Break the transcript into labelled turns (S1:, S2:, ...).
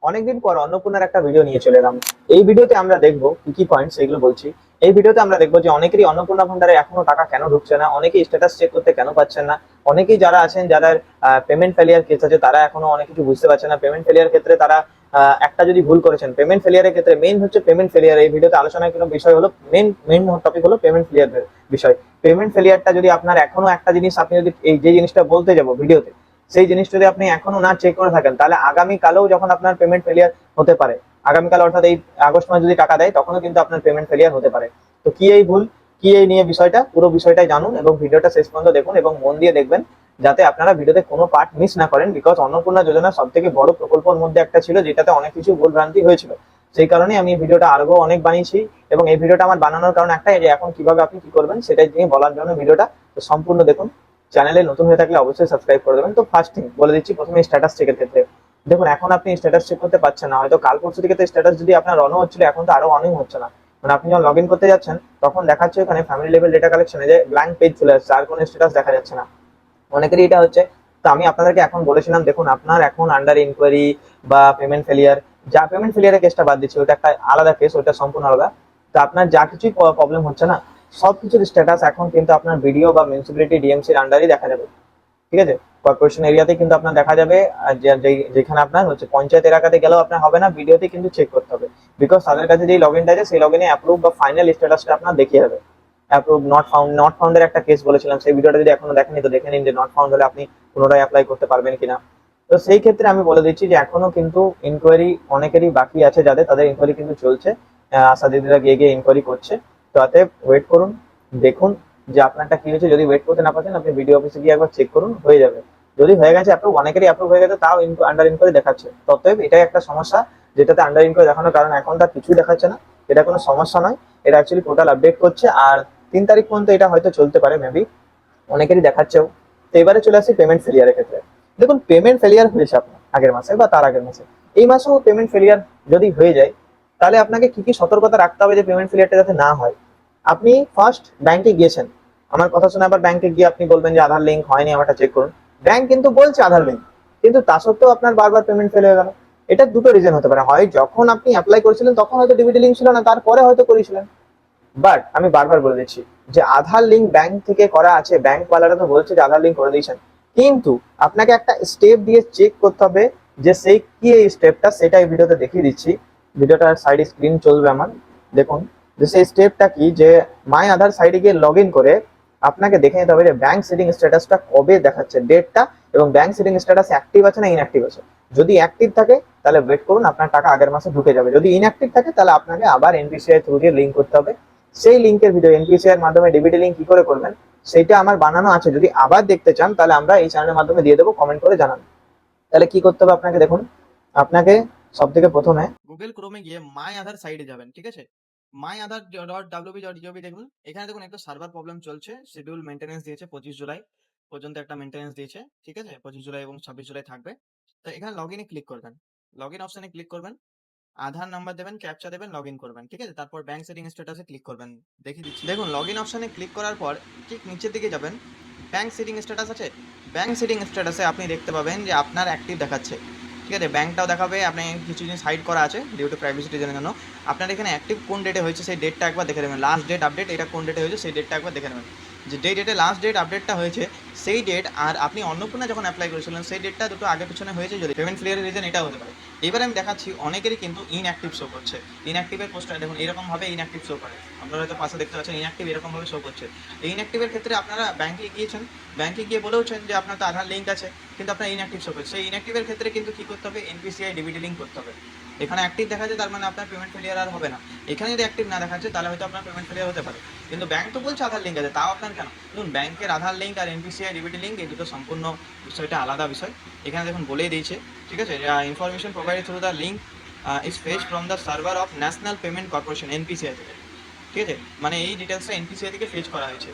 S1: অনেকদিন পর অন্নপূর্ণার একটা ভিডিও নিয়ে চলে এলাম। এই ভিডিওতে আমরা দেখবো কি কি পয়েন্ট, সেগুলো বলছি। এই ভিডিওতে আমরা দেখবো যে অনেকেরই অন্নপূর্ণা ভান্ডারে এখনো টাকা কেন ঢুকছে না, অনেকেই স্ট্যাটাস চেক করতে কেন পাচ্ছেন না, অনেকেই যারা আছেন যাদের পেমেন্ট ফেলিয়ার কেস আছে তারা এখনো অনেক কিছু বুঝতে পারছে না। পেমেন্ট ফেলিয়ার ক্ষেত্রে তারা একটা যদি ভুল করেছেন, পেমেন্ট ফেলিয়ারের ক্ষেত্রে মেইন হচ্ছে পেমেন্ট ফেলিয়ার। এই ভিডিওতে আলোচনার কোনো বিষয় হলো মেইন টপিক হলো পেমেন্ট ফেলিয়ার বিষয়। পেমেন্ট ফেলিয়ারটা যদি আপনার এখনো একটা জিনিস, আপনি যদি এই যে জিনিসটা বলতে যাবো ভিডিওতে, সেই জিনিস যদি আপনি এখনো না চেক করে থাকেন, তাহলে আগামীকালেও যখন আপনার পেমেন্ট ফেলিয়ার হতে পারে, আগামীকাল অর্থাৎ এই আগস্ট মাস যদি টাকা দেয় তখনও কিন্তু আপনার পেমেন্ট ফেলিয়ার হতে পারে। তো কি এই ভুল, কি এই নিয়ে বিষয়টা, পুরো বিষয়টাই জানুন এবং ভিডিওটা শেষ পর্যন্ত দেখুন এবং মন দিয়ে দেখবেন, যাতে আপনারা ভিডিওতে কোনো পার্ট মিস না করেন। বিকজ অন্নপূর্ণা যোজনা সব থেকে বড় প্রকল্পের মধ্যে একটা ছিল, যেটাতে অনেক কিছু ভুল ভ্রান্তি হয়েছিল। সেই কারণে আমি এই ভিডিওটা আরো অনেক বানিয়েছি এবং এই ভিডিওটা আমার বানানোর কারণ একটাই, যে এখন কিভাবে আপনি কি করবেন সেটাই নিয়ে বলার জন্য ভিডিওটা। তো সম্পূর্ণ দেখুন। চ্যানেলে নতুন হয়ে থাকলে অবশ্যই সাবস্ক্রাইব করে দেবেন। তো ফার্স্ট থিং বলে দিচ্ছি, প্রথমে স্ট্যাটাস চেকের ক্ষেত্রে দেখুন, এখন আপনি স্ট্যাটাস চেক করতে পারছেন না। হয়তো কাল পরশু থেকে স্ট্যাটাস যদি আপনার অনও হচ্ছিল, এখন তো আরো অনই হচ্ছে না। মানে আপনি যখন লগ ইন করতে যাচ্ছেন তখন দেখাচ্ছে ওখানে ফ্যামিলি লেভেল ডেটা কালেকশনে যে ব্ল্যাঙ্ক পেজ চলে আসছে, আর কোনো স্ট্যাটাস দেখা যাচ্ছে না। অনেকেরই এটা হচ্ছে। তো আমি আপনাদেরকে এখন বলেছিলাম, দেখুন আপনার এখন আন্ডার ইনকোয়ারি বা পেমেন্ট ফেলিয়ার, যা পেমেন্ট ফেলিয়ারের কেসটা বাদ দিচ্ছি, ওটা একটা আলাদা কেস, ওটা সম্পূর্ণ আলাদা। তো আপনার যা কিছুই প্রবলেম হচ্ছে না, সবকিছুর স্ট্যাটাস এখন কিন্তু আপনার ভিডিও বা মিউনিসিপ্যালিটি ডিএমসির আন্ডারই দেখা যাবে। ঠিক আছে, কর্পোরেশন এরিয়াতে কিন্তু আপনার দেখা যাবে। আর যেখানে আপনার হচ্ছে পঞ্চায়েত এলাকাতে গেলেও আপনার হবে না, ভিডিওতে কিন্তু চেক করতে হবে। বিকজ তাদের কাছে যেই লগ ইনটা আছে সেই লগ ইনে অ্যাপ্রুভ বা ফাইনাল স্ট্যাটাসটা আপনার দেখিয়ে যাবে। অ্যাপ্রুভ নট ফাউন্ডের একটা কেস বলেছিলাম, সেই ভিডিওটা যদি এখনো দেখেনি তো দেখে নিন, যে নট ফাউন্ড হলে আপনি পুনরায় অ্যাপ্লাই করতে পারবেন কিনা। তো সেই ক্ষেত্রে আমি বলে দিচ্ছি যে এখনো কিন্তু ইনকোয়ারি অনেকেরই বাকি আছে, তাদের ইনকোয়ারি কিন্তু চলছে। আশা দিদিরা গিয়ে গিয়ে ইনকোয়ারি করছে। তো অতএব ওয়েট করুন, দেখুন যে আপনারটা কি হয়েছে। যদি ওয়েট করতে না পারেন, আপনি বিডিও অফিসে গিয়ে একবার চেক করুন, হয়ে যাবে। যদি হয়ে গেছে অ্যাপ্রুভ, অনেকেরই অ্যাপ্রুভ হয়ে গেছে, তাও আন্ডার ইনকোয়ারি দেখাচ্ছে। অতএব এটাই একটা সমস্যা, যেটাতে আন্ডার ইনকোয়ারি দেখানোর কারণ এখন তার কিছুই দেখাচ্ছে না। এটা কোনো সমস্যা নয়, এটা অ্যাকচুয়ালি পোর্টাল আপডেট করছে। আর 3 তারিখ পর্যন্ত এটা হয়তো চলতে পারে মেবি, অনেকেরই দেখাচ্ছেও। তো এবারে চলে আসি পেমেন্ট ফেলিয়ারের ক্ষেত্রে। দেখুন, পেমেন্ট ফেলিয়ার হয়েছে আপনার আগের মাসে বা তার আগের মাসে, এই মাসেও পেমেন্ট ফেলিয়ার যদি হয়ে যায়, তাহলে আপনাকে কি কি সতর্কতা রাখতে হবে যে পেমেন্ট ফেলিয়ারটা যাতে না হয়। আপনি ফার্স্ট ব্যাংকে গিয়েছেন, আমার কথা শুনে আবার ব্যাংকে গিয়ে আপনি বলবেন যে আধার লিঙ্ক হয়নি, আমারটা চেক করুন। ব্যাংক কিন্তু বলছে আধার লিঙ্ক, কিন্তু তা সত্ত্বেও আপনার বারবার পেমেন্ট ফেল হয়ে গেল। এটা দুটো রিজন হতে পারে, হয় যখন আপনি অ্যাপ্লাই করেছিলেন তখন হয়তো ডিবিটি লিঙ্ক ছিল না, তারপরে হয়তো করেছিলেন। বাট আমি বারবার বলে দিচ্ছি যে আধার লিঙ্ক ব্যাংক থেকে করা আছে, ব্যাংক ওয়ালারা তো বলছে যে আধার লিঙ্ক করে দিয়েছেন, কিন্তু আপনাকে একটা স্টেপ দিয়ে চেক করতে হবে, যে সেই কি এই স্টেপটা, সেটা এই ভিডিওতে দেখিয়ে দিচ্ছি। ভিডিওটার সাইডে স্ক্রিন চলবে আমার, দেখুন যে সেই স্টেপটা কি। যে মাই আধার সাইডে গিয়ে লগ ইন করে আপনাকে দেখে নিতে হবে যে ব্যাংক সেটিং স্ট্যাটাসটা কবে দেখাচ্ছে, ডেটটা, এবং ব্যাংক সেটিং স্ট্যাটাস অ্যাক্টিভ আছে না ইনঅ্যাক্টিভ আছে। যদি অ্যাক্টিভ থাকে তাহলে ওয়েট করুন, আপনার টাকা আগের মাসে ঢুকে যাবে। যদি ইনঅ্যাক্টিভ থাকে তাহলে আপনাকে আবার এনপিসিআই থ্রু দিয়ে লিঙ্ক করতে হবে। সেই লিঙ্কের ভিডিও, এনপিসিআই এর মাধ্যমে ডিবিটি লিঙ্ক কি করে করবেন সেটা আমার বানানো আছে, যদি আবার দেখতে চান তাহলে আমরা এই চ্যানেলের মাধ্যমে দিয়ে দেবো, কমেন্ট করে জানান। তাহলে কি করতে হবে আপনাকে, দেখুন আপনাকে সব থেকে প্রথমে
S2: গুগল ক্রোমে গিয়ে মাই আধার সাইডে যাবেন, ঠিক আছে। মাই আধার .wp.gov দেখুন, এখানে দেখুন একটা সার্ভার প্রবলেম চলছে। শিডিউল মেনটেন্যান্স দিয়েছে 25 জুলাই পর্যন্ত, একটা মেনটেন্যান্স দিয়েছে, ঠিক আছে। 25 জুলাই এবং 26 জুলাই থাকবে। তো এখানে লগ ইনে ক্লিক করবেন, লগ ইন অপশনে ক্লিক করবেন, আধার নাম্বার দেবেন, ক্যাপচা দেবেন, লগ ইন করবেন, ঠিক আছে। তারপর ব্যাংক সেটিং স্ট্যাটাসে ক্লিক করবেন, দেখিয়ে দিচ্ছি। দেখুন, লগ ইন অপশনে ক্লিক করার পর ঠিক নিচের দিকে যাবেন, ব্যাংক সেটিং স্ট্যাটাস আছে। ব্যাংক সেটিং স্ট্যাটাসে আপনি দেখতে পাবেন যে আপনার অ্যাক্টিভ দেখাচ্ছে, ঠিক আছে। ব্যাংকটাও দেখাবে, আপনি কিছু জিনিস হাইড করা আছে ডিউ টু প্রাইভেসি রিজনের জন্য। আপনার এখানে অ্যাক্টিভ কোন ডেটে হয়েছে সেই ডেটটা একবার দেখে নেবেন, লাস্ট ডেট আপডেট এটা কোন ডেটে হয়েছে সেই ডেটটা একবার দেখে নেবেন। যে ডেটে লাস্ট ডেট আপডেটটা হয়েছে সেই ডেট আর আপনি অন্নপূর্ণা যখন অ্যাপ্লাই করেছিলেন সেই ডেটটা দুটো আগে পিছনে হয়েছে, যদি পেমেন্ট ফেলিয়ারের রিজন এটা হতে পারে। এবার আমি দেখাচ্ছি, অনেকেরই কিন্তু ইনঅ্যাক্টিভ শো করছে। ইনঅ্যাক্টিভের পোস্টার দেখুন এরকমভাবে ইনঅ্যাক্টিভ শো করে, আপনারা হয়তো পাশে দেখতে পাচ্ছেন ইনঅ্যাক্টিভ এরকমভাবে শো করছে। এই ইনঅ্যাক্টিভের ক্ষেত্রে আপনারা ব্যাংকে গিয়েছেন, ব্যাংকে গিয়ে বলেওছেন যে আপনার তো আধার লিঙ্ক আছে, কিন্তু আপনার ইনঅ্যাক্টিভ শো করছে। সেই ইনঅ্যাক্টিভের ক্ষেত্রে কিন্তু কী করতে হবে, এনপিসিআই ডিবিটি লিঙ্ক করতে হবে। এখানে অ্যাক্টিভ দেখাচ্ছে তার মানে আপনার পেমেন্ট ফেলিয়ার আর হবে না। এখানে যদি অ্যাক্টিভ না দেখাচ্ছে তাহলে হয়তো আপনার পেমেন্ট ফেলিয়ার হতে পারে। কিন্তু ব্যাংক তো বলছে আধার লিঙ্ক আছে, তাও আপনার কেন? দেখুন, ব্যাংকের আধার লিঙ্ক আর এনপিসিআই ডিবিটি লিঙ্ক এই দুটো সম্পূর্ণ বিষয়টা আলাদা বিষয়। এখানে দেখুন বলেই দিয়েছে, ঠিক আছে। Information provided through the link is fetch from the server of national payment corporation, NPCI থেকে, ঠিক আছে। মানে এই ডিটেলসটা এনপিসিআই থেকে ফেচ করা হয়েছে।